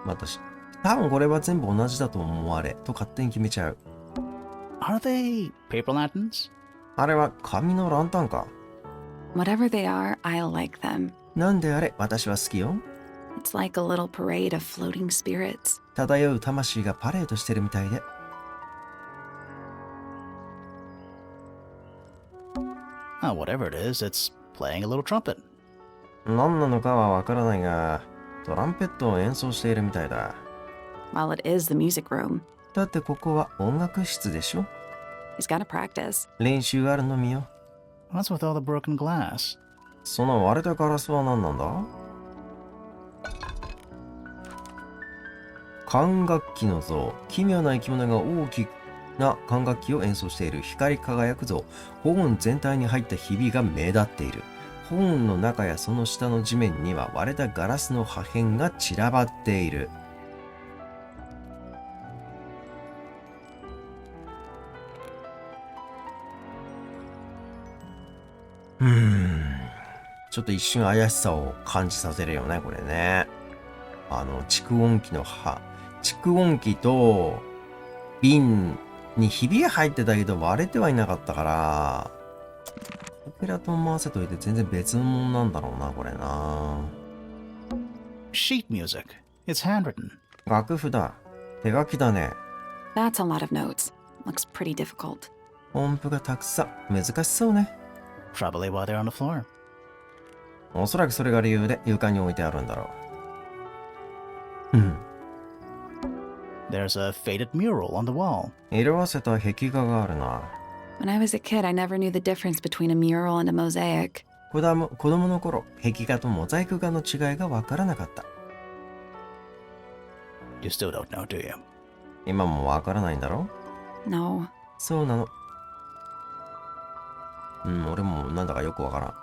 私。多分これは全部同じだと思われ、と勝手に決めちゃう。Are they paper lanterns? あれは紙のランタンか。Whatever they are, I'll like them. なんであれ、私は好きよ。It's like a little parade of floating spirits. 漂う魂がパレードしてるみたいで。Whatever it is, it's playing a little trumpet. 何なのかはわからないが、トランペットを演奏しているみたいだ。Well, it is the music room. だってここは音楽室でしょ。He's gotta practice. 練習あるのみよ。What's with all the broken glass? その割れたガラスは何なんだ？管楽器の像。奇妙な生き物が大きな管楽器を演奏している。光り輝く像。ホーン全体に入ったひびが目立っている。ホーンの中やその下の地面には割れたガラスの破片が散らばっている。ちょっと一瞬怪しさを感じさせるよね、これね。蓄音機の蓄音機と瓶にひびが入ってたけど割れてはいなかったから、オペラと思わせといて全然別のものなんだろうな、これな。Sheet music. It's handwritten. 楽譜だ。手書きだね。 That's a lot of notes. Looks pretty difficult. 音符がたくさん。難しそうね。Probably while they're on the floor. おそらくそれが理由で床に置いてあるんだろう。There's a faded mural on the wall. 色あせた壁画があるな。When I was a kid, I never knew the difference between a mural and a mosaic. 子供の頃、壁画とモザイク画の違いがわからなかった。You still don't know, do you? 今もわからないんだろ？ No. そうなの。俺もなんだかよくわからん。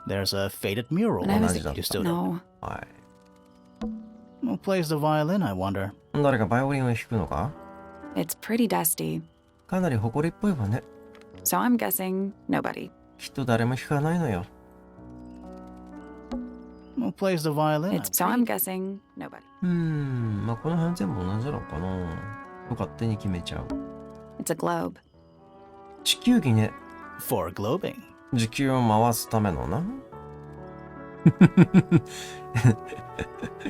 There's a faded mural. When I was a You kid, still don't. no. はい。Who plays the violin, I wonder? 誰かバイオリンを弾くのか？ It's pretty dusty. かなり埃っぽいわね。So I'm guessing nobody. きっと誰も弾かないのよ。Who plays the violin? So I'm guessing nobody. まあこの辺全部同じなのかな。と勝手に決めちゃう。It's a globe. 地球儀ね。For globing. 地球を回すためのな。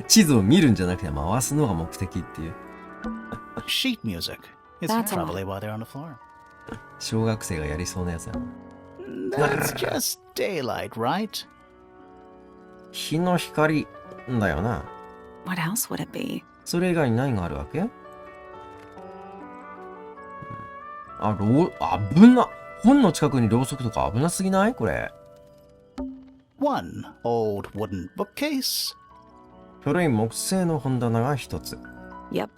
地図を見るんじゃなくて回すのが目的っていう。Sheet music. It's That's a probably while they're on the floor. 小学生がやりそうなやつやな。That's just daylight, right? 日の光だよな。What else would it be? それ以外に何があるわけ？危な。本の近くにろうそくとか危なすぎない？これ。One old wooden bookcase. 古い木製の本棚が一つ。Yep.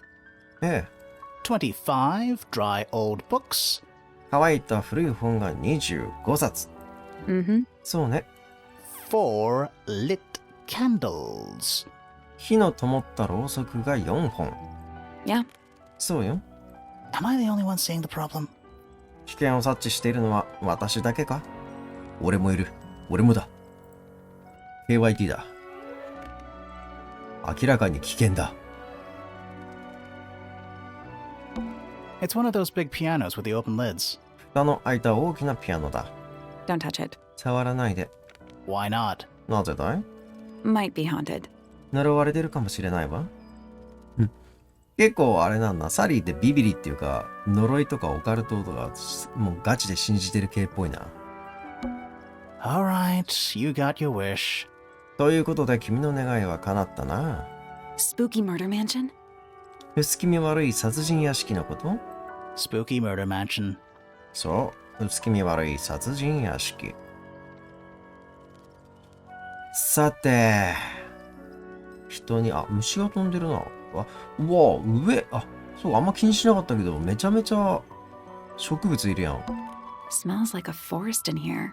ええ。25 dry old books. 乾いた古い本が25冊。そうね。 4 lit candles. 火の灯ったろうそくが4本。Yeah. そうよ。Am I the only one seeing the problem? 危険を察知しているのは私だけか？俺もいる。俺もだ。KYT だ。明らかに危険だ。It's one of those big pianos with the open lids. 蓋の開いた大きなピアノだ。Don't touch it. 触らないで。 Why not? なぜだい？ Might be haunted. 呪われてるかもしれないわ。結構あれなんだ。サリーってビビリっていうか、呪いとかオカルトとか、もうガチで信じてる系っぽいな。Alright, you got your wish. ということで君の願いは叶ったな。Spooky murder mansion? 薄気味悪い殺人屋敷のこと？ Spooky murder mansion. そう、薄気味悪い殺人屋敷。さて、虫が飛んでるな。うわ、上、そう、あんま気にしなかったけど、めちゃめちゃ植物いるやん。Smells like a forest in here.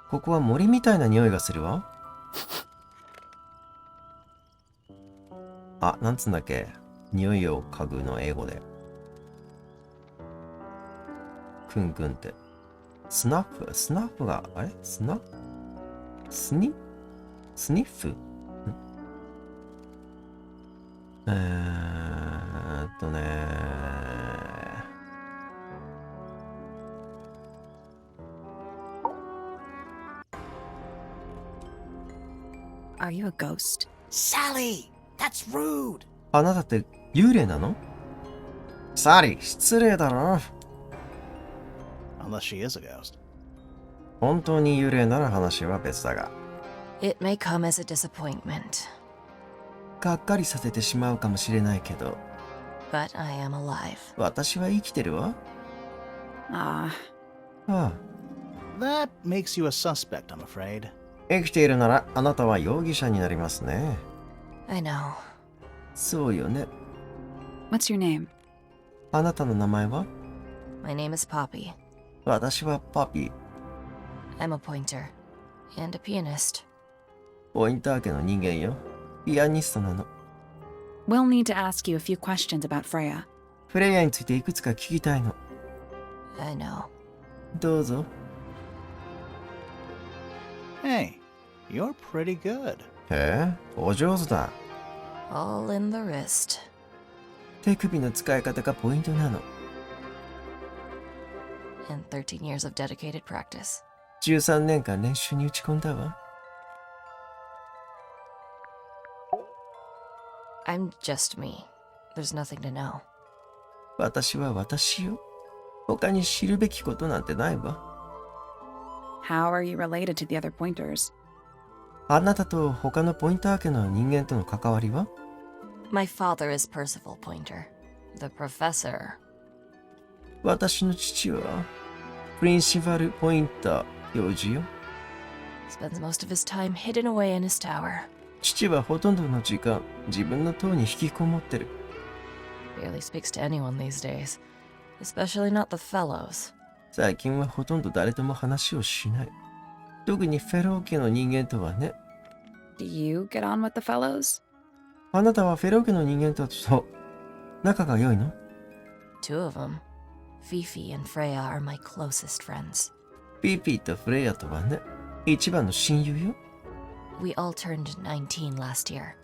ここは森みたいな匂いがするわ。なんつんだっけ？匂いを嗅ぐの英語で。クンクンって。スナッフが、スニッフね。Are you a ghost? Sally! That's rude! あなたって幽霊なの？サリー、失礼だろ。Unless she is a ghost. 本当に幽霊なら話は別だが。It may come as a disappointment, がっかりさせてしまうかもしれないけど、 but I am alive. 私は生きてるわ。 Ah, ああ、 That makes you a suspect, I'm afraid. 生きているならあなたは容疑者になりますね。 I know. そうよね。 what's your name? あなたの名前は？ My name is Poppy. 私はパピー。 I'm a pointer and a pianist. ポインター家の人間よ。ピアニストなの。 We'll need to ask you a few questions about Freya. フレイヤについていくつか聞きたいの。 I know. どうぞ。 Hey, you're pretty good. へえ、お上手だ。 All in the wrist. 手首の使い方がポイントなの。 And 13 years of dedicated practice. 13年間練習に打ち込んだわ。 I'm just me. There's nothing to know. 私は私よ。他に知るべきことなんてないわ。 How are you related to the other pointers? あなたと他のポインター家の人間との関わりは？ My father is Percival Pointer, the professor. 私の父はプリンシパルポインター教授よ。 Spends most of his time hidden away in his tower. 父はほとんどの時間自分の塔に引きこもってる。 Barely speaks to anyone these days, especially not the fellows. 最近はほとんど誰とも話をしない。特にフェロー家の人間とはね。 Do you get on with the fellows? あなたはフェロー家の人間たちと仲が良いの？ Two of them, Fifi and Freya, are my closest friends. ピーピーとフレイヤとはね、一番の親友よ。 We all turned 19 last year.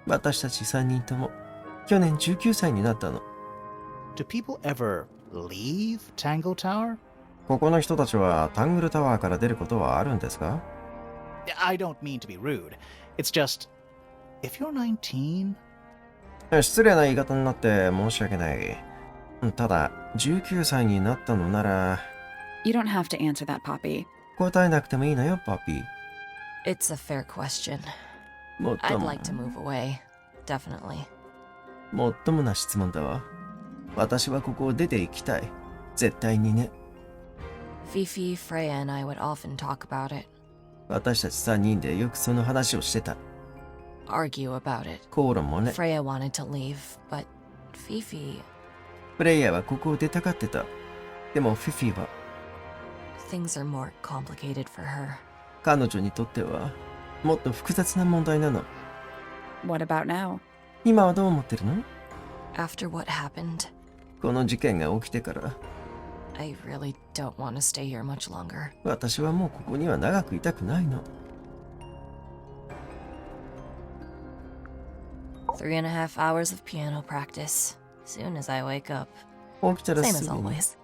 私たち3人とも去年19歳になったの。 Do people ever leave Tangle Tower? ここの人たちはタングルタワーから出ることはあるんですか？ I don't mean to be rude. It's just, if you're 19, 失礼な言い方になって申し訳ない。ただ、19歳になったのなら、 You don't have to answer that, Poppy. 答えなくてもいいのよ、パピー。 It's a fair question. もっと I'd も、 like to move away. Definitely. もっともな質問だわ。私はここを出て行きたい。絶対にね。 Fifi, Freya, and I would often talk about it, 私たち3人でよくその話をしてた。 argue about it. 口論もね。 Freya wanted to leave, but Fifi, プレイヤーはここを出たがってた。でもフィフィは things are more complicated for her. 彼女にとってはもっと複雑な問題なの。 What about now? 今はどう思ってるの？ After what happened, この事件が起きてから、 I really don't want to stay here much longer. 私はもうここには長くいたくないの。 3.5 hours of piano practice. Soon as I wake up. 起きたら Same す as ぐに always.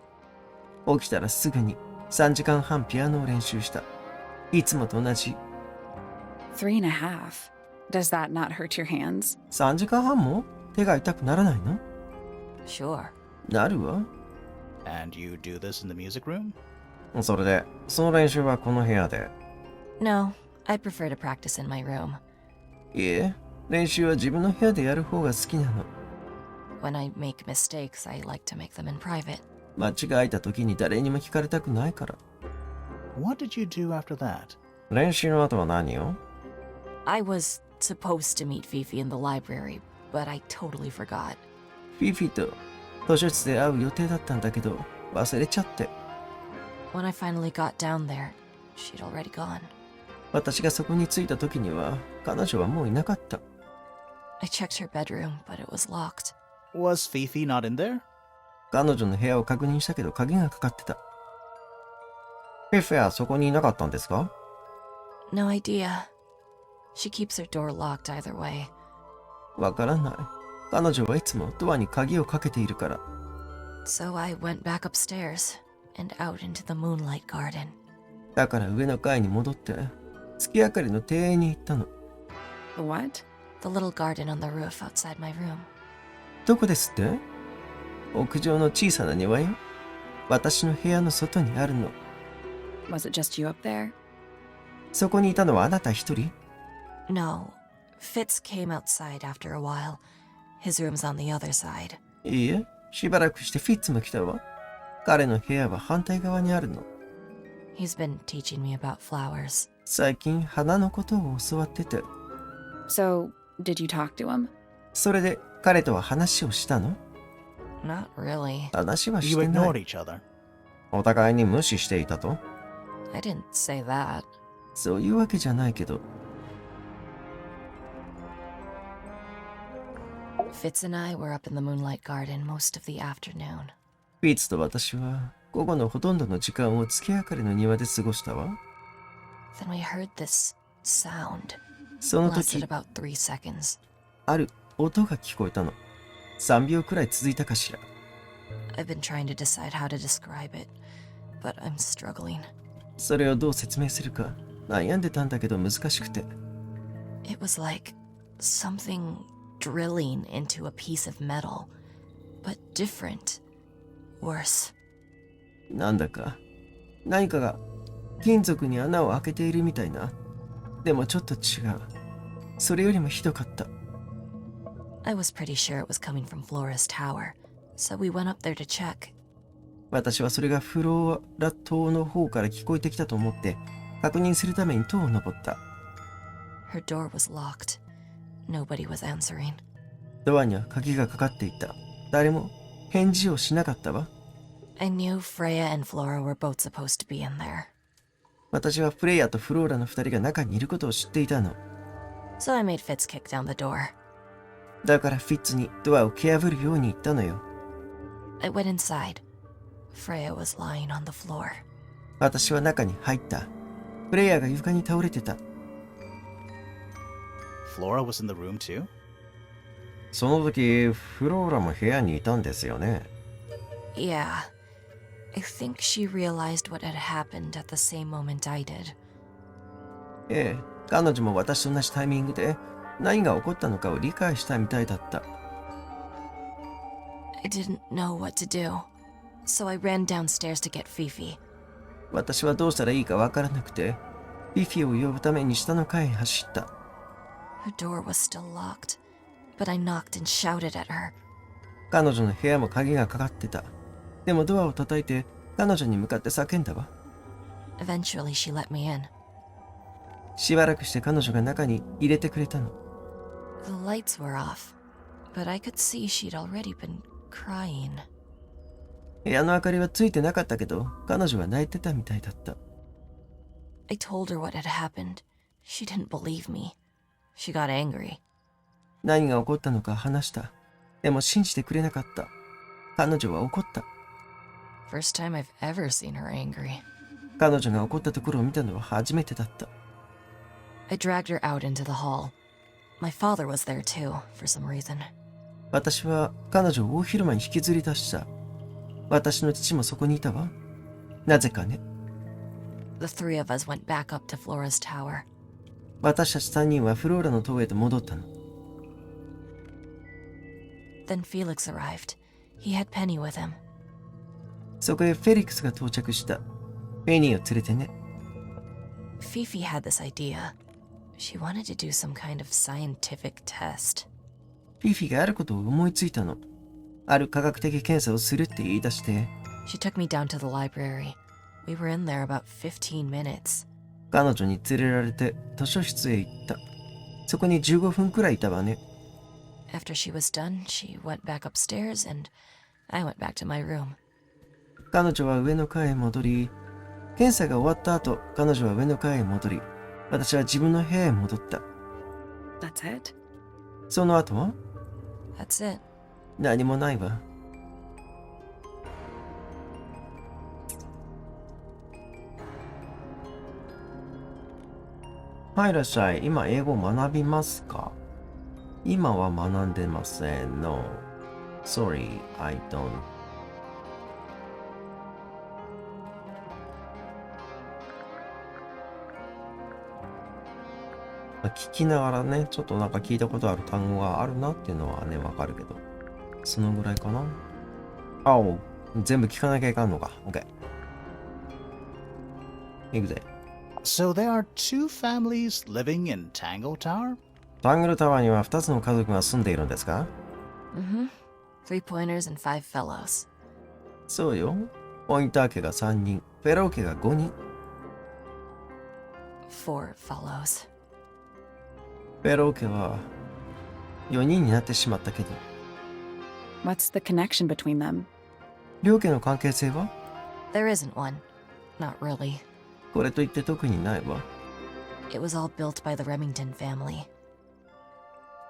起きたらすぐに3時間半ピアノを練習した。いつもと同じ。 3.5. Does that not hurt your hands? 3時間半も手が痛くならないの？ Sure. なるわ。 and you do this in the music room? それで、その練習はこの部屋で。 No, I prefer to practice in my room. いえ、練習は自分の部屋でやる方が好きなの。 When I make mistakes, I like to make them in private. 間違えた時に誰にも聞かれたくないから。 What did you do after that? 練習の後は何を？ I was supposed to meet Fifi in the library, but I totally forgot. フィフィと図書室で会う予定だったんだけど、忘れちゃって。 When I finally got down there, she'd already gone. 私がそこに着いた時には、彼女はもういなかった。 I checked her bedroom, but it was locked. Was Fifi not in there? 彼女の部屋を確認したけど鍵がかかってた。フィフィはそこにいなかったんですか？ No idea. She keeps her door locked either way. わからない。彼女はいつもドアに鍵をかけているから。So I went back upstairs and out into the moonlight garden. だから上の階に戻って、月明かりの庭園に行ったの。The what? The little garden on the roof outside my room. どこですって？屋上の小さな庭よ。私の部屋の外にあるの。Was it just you up there? そこにいたのはあなた一人？ No, Fitz came outside after a while. His room's on the other side. いいえ、しばらくしてフィッツも来たわ。彼の部屋は反対側にあるの。He's been teaching me about flowers. 最近花のことを教わってて。So, did you talk to him? それで彼とは話をしたの？ Not really. 話はし You てな ignored い。 each other. お互いに無視していたと？ I didn't say that. そういうわけじゃないけど。Fitz and I were up in the moonlight garden most of the afternoon. フィッツと私は午後のほとんどの時間を月明かりの庭で過ごしたわ。 Then we heard this sound. その Lasted 時、 about 3 seconds. ある音が聞こえたの。3秒くらい続いたかしら。I've been trying to decide how to describe it, but I'm struggling. それをどう説明するか悩んでたんだけど難しくて。It was like something drilling into a piece of metal, but different. Worse. なんだか何かが金属に穴を開けているみたいな。でもちょっと違う。それよりもひどかった。I was pretty sure it was coming from Flora's tower, so we went up there to check. 私はそれがフローラ島の方から聞こえてきたと思って確認するために塔を登った。 Her door was locked. Nobody was answering. ドアには鍵がかかっていた。誰も返事をしなかったわ。I knew Freya and Flora were both supposed to be in there. 私はフレイヤとフローラの2人が中にいることを知っていたの。 So I made Fitz kick down the door. だからフィッツにドアを蹴破るように言ったのよ。 I went inside. Freya was lying on the floor. 私は中に入った。フレイヤが床に倒れてた。 Flora was in the room too? その時フローラも部屋にいたんですよね。 Yeah. I think she realized what had happened at the same moment I did. ええ、彼女も私と同じタイミングで何が起こったのかを理解したみたいだった。 I didn't know what to do, so I ran downstairs to get Fifi. 私はどうしたらいいかわからなくて、フィフィを呼ぶために下の階へ走った。 Her door was still locked, but I knocked and shouted at her. 彼女の部屋も鍵がかかってた。でもドアを叩いて彼女に向かって叫んだわ。 Eventually, she let me in. しばらくして彼女が中に入れてくれたの。 The lights were off, but I could see she'd already been crying. 部屋の明かりはついてなかったけど、彼女は泣いてたみたいだった。 I told her what had happened. She didn't believe me. She got angry. 何が起こったのか話した。でも信じてくれなかった。彼女は怒った。 First time I've ever seen her angry. 彼女が怒ったところを見たのは初めてだった。 I dragged her out into the hall. My father was there too, for some reason. 私は彼女を大広間に引きずり出した。私の父もそこにいたわ。なぜかね。 The three of us went back up to Flora's tower. 私たち3人はフローラの塔へと戻ったの。 Then Felix arrived. He had Penny with him. そこへフェリックスが到着した。ペニーを連れてね。 Fifi had this idea. She wanted to do some kind of scientific test. フィフィがあることを思いついたの。ある科学的検査をするって言い出して、 She took me down to the library. We were in there about 15 minutes. 彼女に連れられて図書室へ行った。そこに15分くらいいたわね。 After she was done, she went back upstairs and I went back to my room. 彼女は上の階へ戻り、検査が終わった後、彼女は上の階へ戻り、私は自分の部屋へ戻った。 That's it? その後は That's it. 何もないわ。はい、いらっしゃい。今、英語を学びますか？今は学んでません。No. Sorry, I don't. 聞きながらね、ちょっとなんか聞いたことある単語があるなっていうのはね、わかるけど。そのぐらいかな。あ、全部聞かなきゃいかんのか。OK。いくぜ。So there are two families living in Tangle Tower? タングルタワーには2つの家族が住んでいるんですか？ Mm-hmm. 3 pointers and 5 fellows. そうよ。ポインター家が3人、フェロー家が5人。4 fellows. フェロー家は4人になってしまったけど。What's the connection between them? 両家の関係性は？ There isn't one. Not really. これといって特にないわ。It was all built by the Remington family.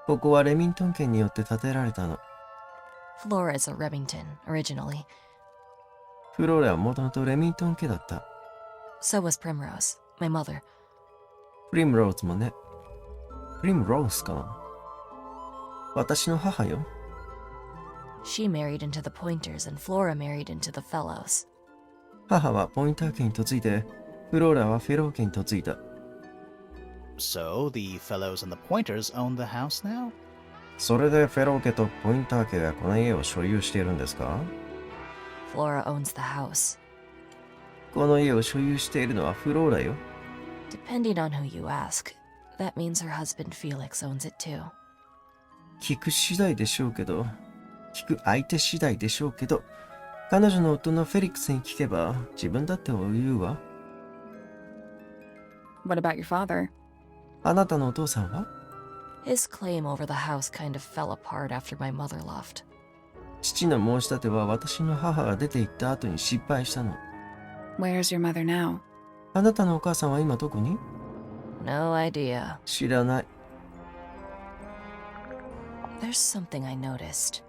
ここはレミントン家によって建てられたの。Flora's a Remington, originally. フローラはもともとレミントン家だった。So was Primrose, my mother. プリムローズもね。プリムローズかな。私の母よ。She married into the Pointers and Flora married into the Fellows. 母はポインター家に嫁いで、フローラはフェロー家に嫁いだ。So the fellows and the pointers own the house now? それでフェロー家とポインター家がこの家を所有しているんですか？ Flora owns the house. この家を所有しているのはフローラよ。Depending on who you ask, that means her husband Felix owns it too. 聞く次第でしょうけど、聞く相手次第でしょうけど、彼女の夫のフェリックスに聞けば自分だって言うわ。What about your father? あなたのお父さんは？ His claim over the house kind of fell apart after my mother left. 父の申し立ては私の母が出て行った後に失敗したの。Where's your mother now? あなたのお母さんは今どこに？ No idea. 知らない。There's something I noticed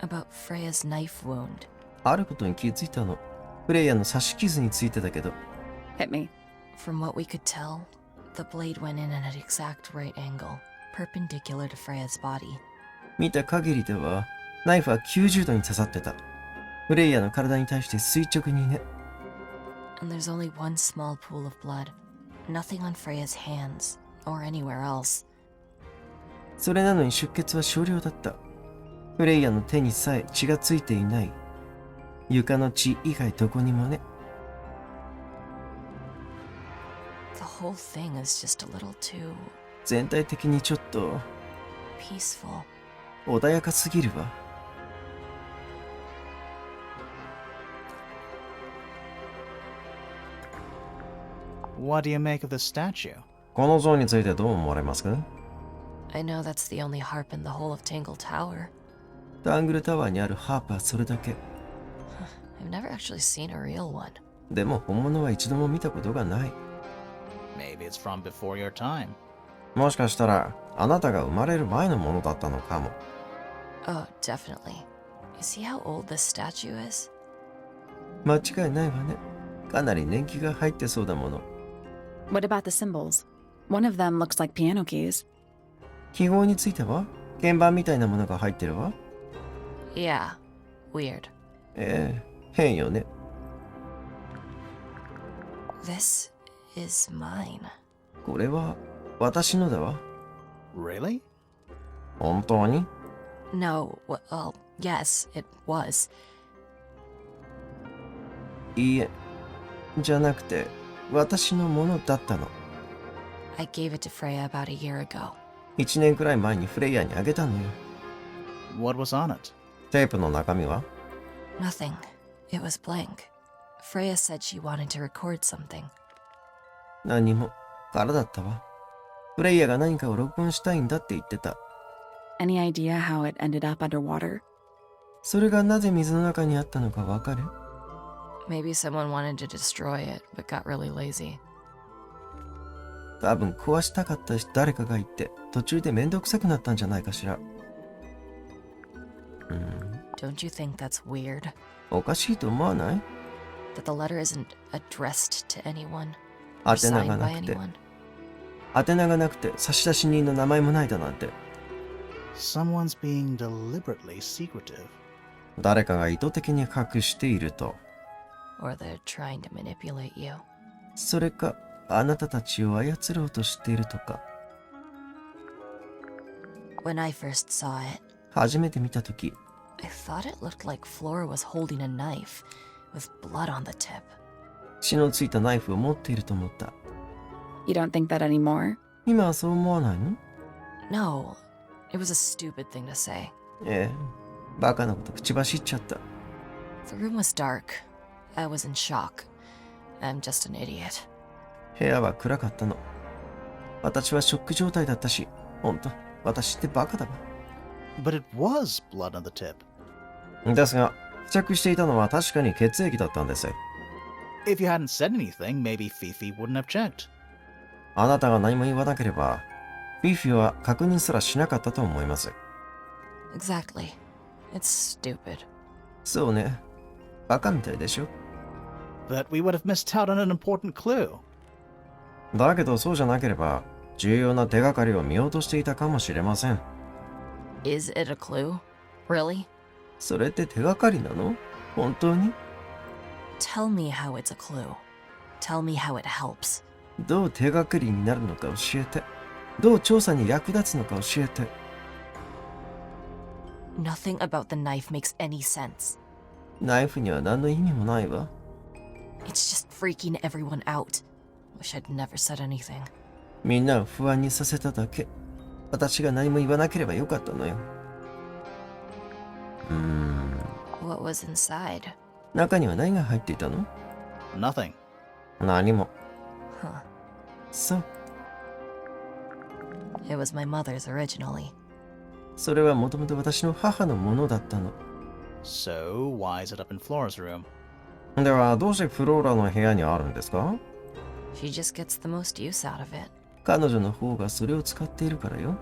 about Freya's knife wound. あることに気づいたの。フレイヤの刺し傷についてだけど。Hit me. From what we could tell, the blade went in at an exact right angle, perpendicular to Freya's body. 見た限りでは、ナイフは90度に刺さってた。フレイヤの体に対して垂直にね。And there's only one small pool of blood. Nothing on Freya's hands, or anywhere else. それなのに出血は少量だった。フレイヤの手にさえ血がついていない。床の血以外どこにもね。The whole thing is just a little too 全体的にちょっと peaceful. 穏やかすぎるわ。What do you make of the statue? この像についてどう思われますか？ I know that's the only harp in the whole of Tangle Tower. タングルタワーにあるハープはそれだけ。I've never actually seen a real one. でも本物は一度も見たことがない。Maybe it's from before your time. もしかしたらあなたが生まれる前のものだったのかも。Oh, definitely. You see how old this statue is? 間違いないわね。かなり年季が入ってそうだもの。What about the symbols? One of them looks like piano keys. 記号については鍵盤みたいなものが入ってるわ。Yeah, weird. ええ、変よね。This is mine. これは私のだわ。Really? 本当に？ No, well, yes, it was. いいえ。じゃなくて、私のものだったの。I gave it to Freya about a year ago. 1年くらい前にフレイヤにあげたのよ。What was on it? テープの中身は？ Nothing. It was blank. Freya said she wanted to record something. 何も。空だったわ。フレイヤが何かを録音したいんだって言ってた。Any idea how it ended up underwater? それがなぜ水の中にあったのかわかる？ Maybe someone wanted to destroy it, but got really lazy. 多分壊したかった誰かがいて、途中でめんどくさくなったんじゃないかしら。Don't you think that's weird? おかしいと思わない？ That the letter isn't addressed to anyone? 宛名が Signed な by くて、 anyone? 宛名がなくて差出人の名前もないだなんて。Someone's being deliberately secretive. 誰かが意図的に隠していると。Or they're trying to manipulate you. それか、あなたたちを操ろうとしているとか。When I first saw it, 初めて見たとき、I thought it looked like Flora was holding a knife with blood on the tip. 血のついたナイフを持っていると思った。You don't think that anymore? 今はそう思わないの？ No, it was a stupid thing to say. ええ、バカなこと口走っちゃった。The room was dark. I was in shock. I'm just an idiot. 部屋は暗かったの。私はショック状態だったし、ほんと、私ってバカだわ。But it was blood on the tip. ですが、付着していたのは確かに血液だったんです。If you hadn't said anything, maybe Fifi wouldn't have checked. あなたが何も言わなければ、フィーフィは確認すらしなかったと思います。Exactly. It's stupid. そうね。バカみたいでしょ。But we would have missed out on an important clue. だけどそうじゃなければ、重要な手がかりを見落としていたかもしれません。Is it a clue? Really? それって手がかりなの？本当に？ Tell me how it's a clue. Tell me how it helps. どう手がかりになるのか教えて。どう調査に役立つのか教えて。Nothing about the knife makes any sense. ナイフには何の意味もないわ。It's just freaking everyone out. Wish I'd never said anything. みんなを不安にさせただけ。私が何も言わなければよかったのよ。What was inside? 中には何が入っていたの？ Nothing. 何も。Huh. そう。It was my mother's originally. それはもともと私の母のものだったの。So, why is it up in Flora's room? では、どうしてフローラの部屋にあるんですか？ She just gets the most use out of it. 彼女の方がそれを使っているからよ。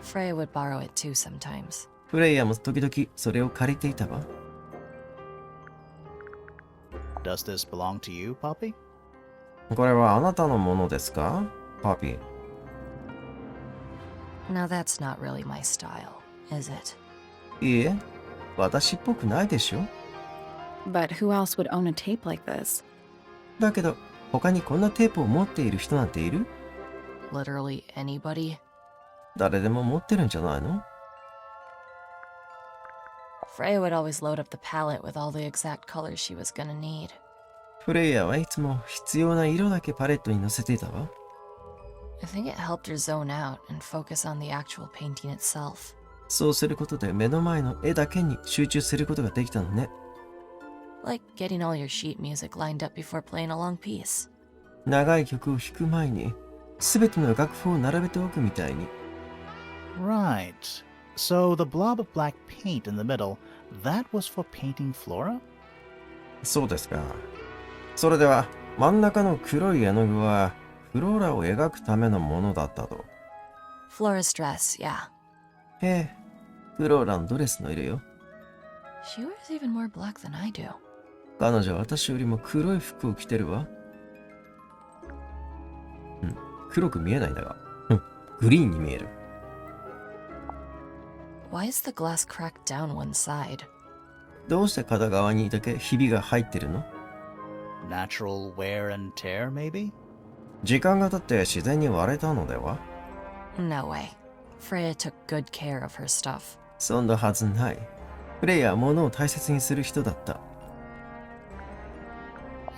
Freya would borrow it too sometimes. フレイヤも時々それを借りていたわ。Does this belong to you, Poppy? これはあなたのものですか？パピー。Now that's not really my style, is it? いいえ、私っぽくないでしょ。 But who else would own a tape like this? だけど、他にこんなテープを持っている人なんている？ Literally anybody? 誰でも持ってるんじゃないの？ Freya would always load up the palette with all the exact colors she was gonna need. フレイヤはいつも必要な色だけパレットに載せていたわ。I think it helped her zone out and focus on the actual painting itself. そうすることで目の前の絵だけに集中することができたのね。Like getting all your sheet music lined up before playing a long piece. 長い曲を弾く前に、すべての楽譜を並べておくみたいに。Right. So the blob of black paint in the middle, that was for painting Flora? そうですか。それでは、真ん中の黒い絵の具は、フローラを描くためのものだったと。Flora's dress, yeah. へえ、フローラのドレスの色よ。She wears even more black than I do. 彼女は私よりも黒い服を着てるわ。黒く見えないんだが。グリーンに見える。Why is the glass cracked down one side? どうして片側にだけひびが入ってるの？ Natural wear and tear, maybe? 時間が経って自然に割れたのでは？ No way. Freya took good care of her stuff. そんなはずない。フレイヤは物を大切にする人だった。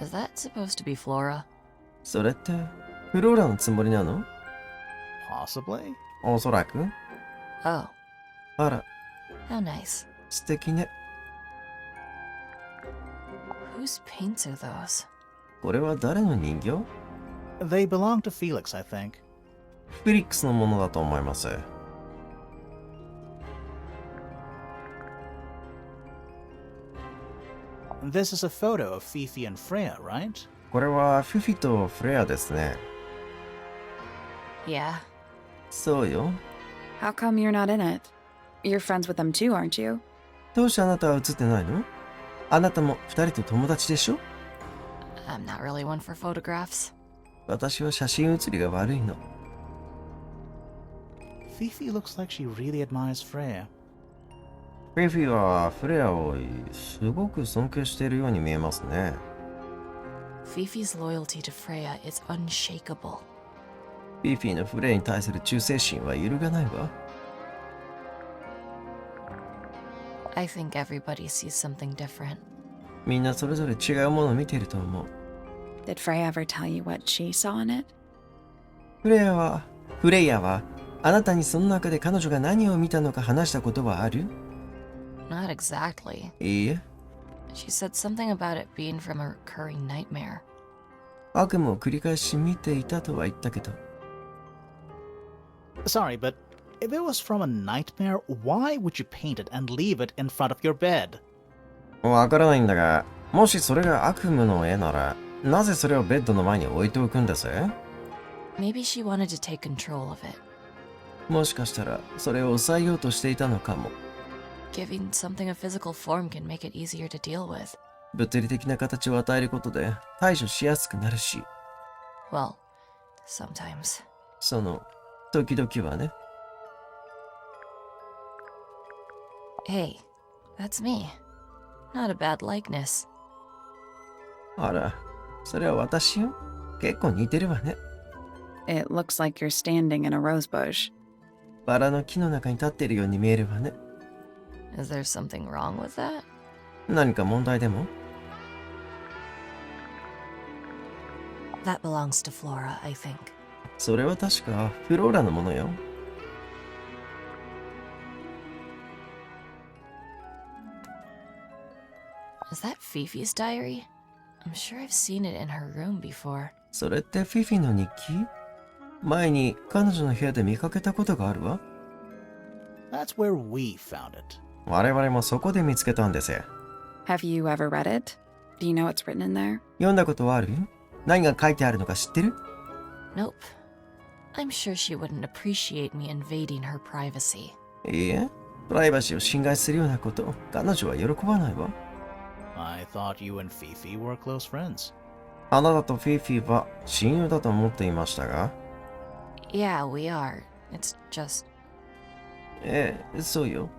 Is that supposed to be Flora? それってフローラのつもりなの？ Possibly? おそらく。 Oh, あら、 how nice. 素敵ね。 Whose paints are those? これは誰の人形？ They belong to Felix, I think. フェリックスのものだと思います。This is a photo of Fifi and Freya, right? これはフィフィとフレアですね。 Yeah. そうよ。 How come you're not in it? You're friends with them too, aren't you? どうしてあなたは写ってないの？あなたも二人と友達でしょ？ I'm not really one for photographs. 私は写真写りが悪いの。Fifi looks like she really admires Freya. フィフィはフレアをすごく尊敬しているように見えますね。Fifi's loyalty to Freya is unshakable. フィフィのフレアに対する忠誠心は揺るがないわ。I think everybody sees something different. みんなそれぞれ違うものを見ていると思う。Did Freya ever tell you what she saw in it? フレイヤは、あなたにその中で彼女が何を見たのか話したことはある？ Not exactly. いいえ。She said something about it being from a recurring nightmare. 悪夢を繰り返し見ていたとは言ったけど。Sorry, but if it was from a nightmare, why would you paint it and leave it in front of your bed? わからないんだが、もしそれが悪夢の絵なら、なぜそれをベッドの前に置いておくんです？ Maybe she wanted to take control of it. もしかしたら、それを抑えようとしていたのかも。Giving something a physical form can make it easier to deal with. 物理的な形を与えることで対処しやすくなるし、Well, sometimes. その、時々はね。Hey, that's me. Not a bad likeness. あら、それは私よ。結構似てるわね。It looks like you're standing in a rose bush. バラの木の中に立っているように見えるわね。Is there something wrong with that? 何か問題でも？ That belongs to Flora, I think. それは確かフローラのものよ。Is that Fifi's diary? I'm sure I've seen it in her room before. それってフィフィの日記？前に彼女の部屋で見かけたことがあるわ。That's where we found it. 我々もそこで見つけたんですよ。Have you ever read it? Do you know what's written in there? 読んだことはある？何が書いてあるのか知ってる？ Nope. I'm sure she wouldn't appreciate me invading her privacy. いいえ、プライバシーを侵害するようなこと、彼女は喜ばないわ。I thought you and Fifi were close friends. あなたとフィフィは親友だと思っていましたが。Yeah, we are. It's just... ええ、そうよ。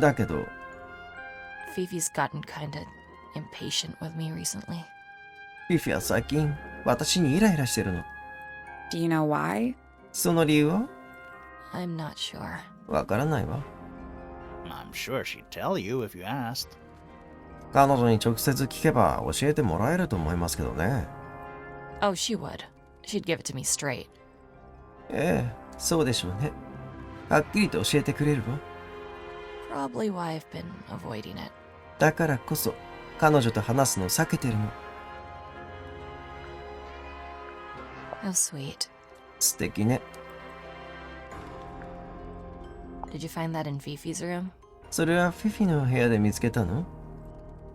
だけど、 Fifi's gotten kinda impatient with me recently. フィフィは最近、私にイライラしてるの。Do you know why? その理由は？ I'm not sure. わからないわ。I'm sure she'd tell you if you asked. 彼女に直接聞けば教えてもらえると思いますけどね。Oh, she would. She'd give it to me straight. ええ、そうでしょうね。はっきりと教えてくれるわ。Probably why I've been avoiding it. だからこそ、彼女と話すのを避けてるの。How sweet. 素敵ね。Did you find that in Fifi's room? それはフィフィの部屋で見つけたの？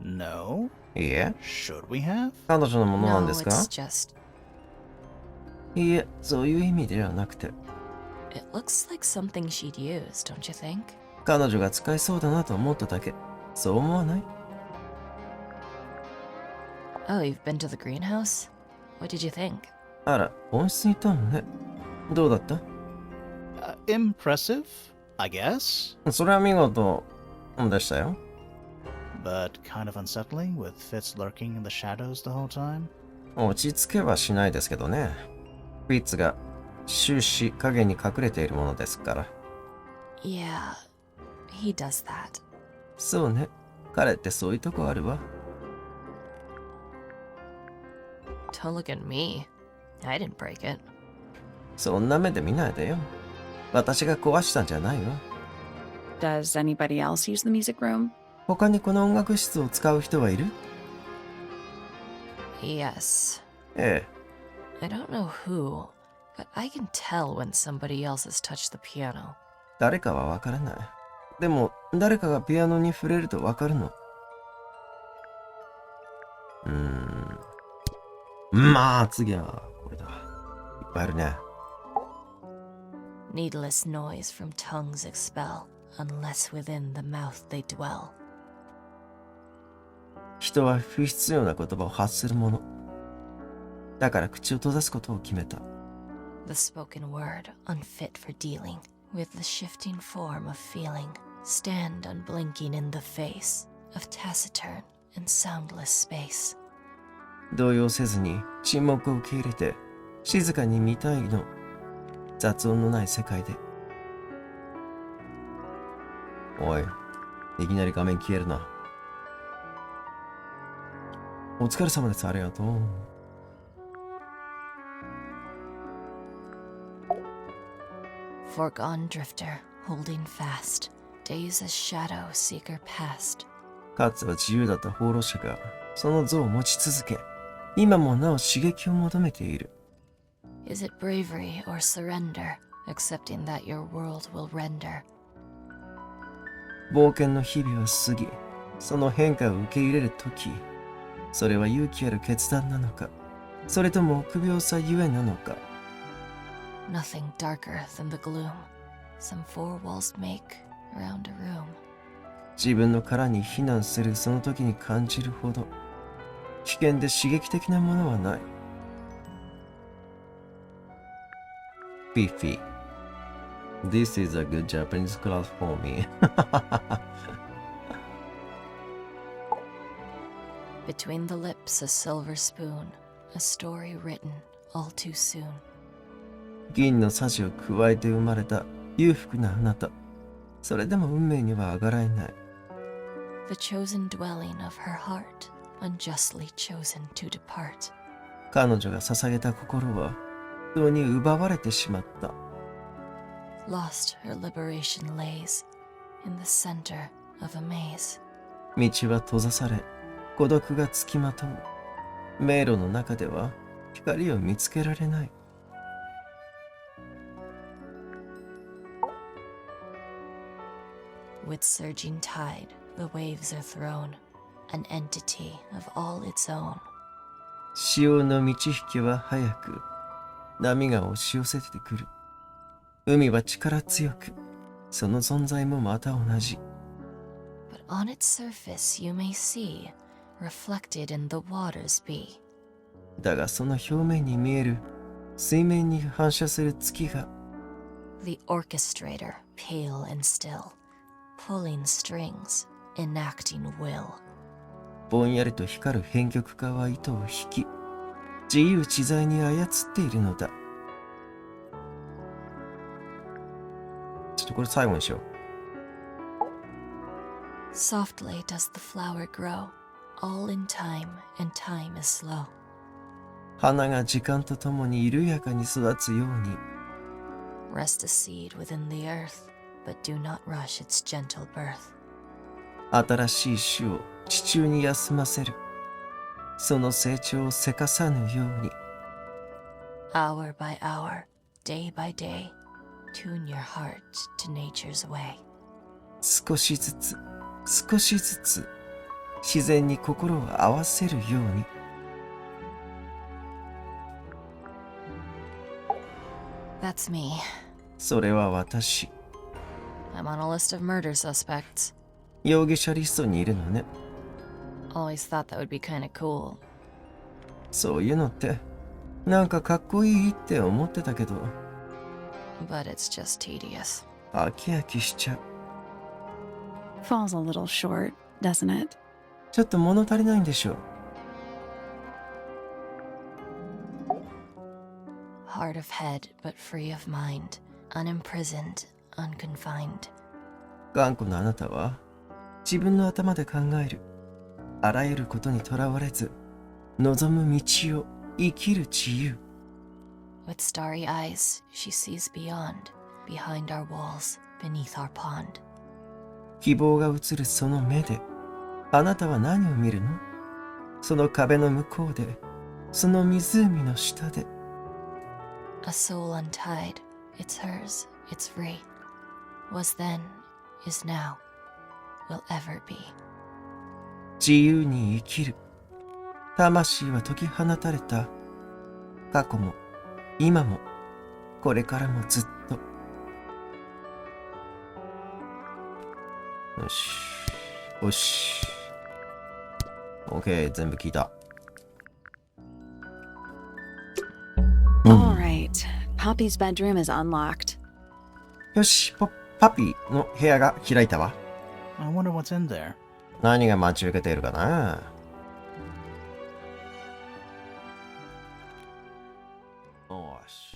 No? いいえ、 Should we have? 彼女のものなん No, ですか？ it's just... いいえ、そういう意味ではなくて、 It looks like something she'd use, don't you think? 彼女が使えそうだなと思っただけ。そう思わない？ Oh, you've been to the greenhouse? What did you think? あら、温室に行ったのね。どうだった？ Impressive, I guess. それは見事でしたよ。But kind of unsettling with Fitz lurking in the shadows the whole time. 落ち着けはしないですけどね。フィッツが終始影に隠れているものですから。Yeah, he does that. そうね。彼ってそういうとこあるわ。Don't look at me. I didn't break it. そんな目で見ないでよ。私が壊したんじゃないわ。Does anybody else use the music room? 他にこの音楽室を使う人はいる？ Yes. ええ。 I don't know who, but I can tell when somebody else has touched the piano. 誰かはわからない。でも、誰かがピアノに触れるとわかるの。まあ、次はこれだ。いっぱいあるね。Needless noise from tongues expel, unless within the mouth they dwell. 人は不必要な言葉を発するもの。だから口を閉ざすことを決めた。The spoken word unfit for dealing with the shifting form of feeling. Stand unblinking in the face of taciturn and soundless space. 動揺せずに沈黙を受け入れて静かに見たいの。雑音のない世界で。おい、いきなり画面消えるな。お疲れ様です。ありがとう。Foregone drifter, holding fast, days as shadow seeker past. かつては自由だった放浪者がその像を持ち続け、今もなお刺激を求めている。Is it bravery or surrender, accepting that your world will render? 冒険の日々は過ぎ、その変化を受け入れるとき、それは勇気ある決断なのか、それとも臆病さゆえなのか。Nothing darker than the gloom some four walls make around a room. 自分の殻に避難するその時に感じるほど、危険で刺激的なものはない。Fifi. This is a good Japanese class for me. Between the lips a silver spoon, a story written all too soon. 銀のさじを加えて生まれた裕福なあなた。それでも運命にはあがらえない。The chosen dwelling of her heart, unjustly chosen to depart. 彼女が捧げた心は人に奪われてしまった。Lost her liberation lays in the center of a maze. 道は閉ざされ、孤独がつきまとう。迷路の中では光を見つけられない。With surging tide, the waves are thrown, an entity of all its own. 潮の満ち引きは早く、波が押し寄せてくる。海は力強く、その存在もまた同じ。But on its surface you may see, reflected in the waters be. だがその表面に見える、水面に反射する月が、The orchestrator, pale and still, pulling strings, enacting will. ぼんやりと光る編曲家は糸を引き、自由自在に操っているのだ。ちょっとこれ最後にしよう。Softly does the flower grow, all in time, and time is slow. 花が時間とともに緩やかに育つように。Rest a seed within the earth, but do not rush its gentle birth. 新しい種を地中に休ませる。その成長をせかさぬように。Hour by hour, day by day, tune your heart to nature's way. 少しずつ、少しずつ、自然に心を合わせるように。That's me. それは私。I'm on a list of murder suspects. 容疑者リストにいるのね。Always thought that would be kinda cool. そういうのって、なんかかっこいいって思ってたけど、But it's just tedious. 飽き飽きしちゃう。Falls a little short, doesn't it? ちょっと物足りないんでしょう。Hard of head, but free of mind. Unimprisoned, unconfined. 頑固なあなたは、自分の頭で考える。あらゆることにとらわれず、望む道を生きる自由。With starry eyes, she sees beyond, behind our walls, beneath our pond. 希望が映るその目で、あなたは何を見るの？その壁の向こうで、その湖の下で。A soul untied, it's hers, it's free. Was then, is now, will ever be. 自由に生きる。魂は解き放たれた。過去も、今も、これからもずっと。よし。よし。OK、全部聞いた。All right. Poppy's bedroom is unlocked. よし、パピの部屋が開いたわ。I wonder what's in there. 何が待ち受けているかな。よし。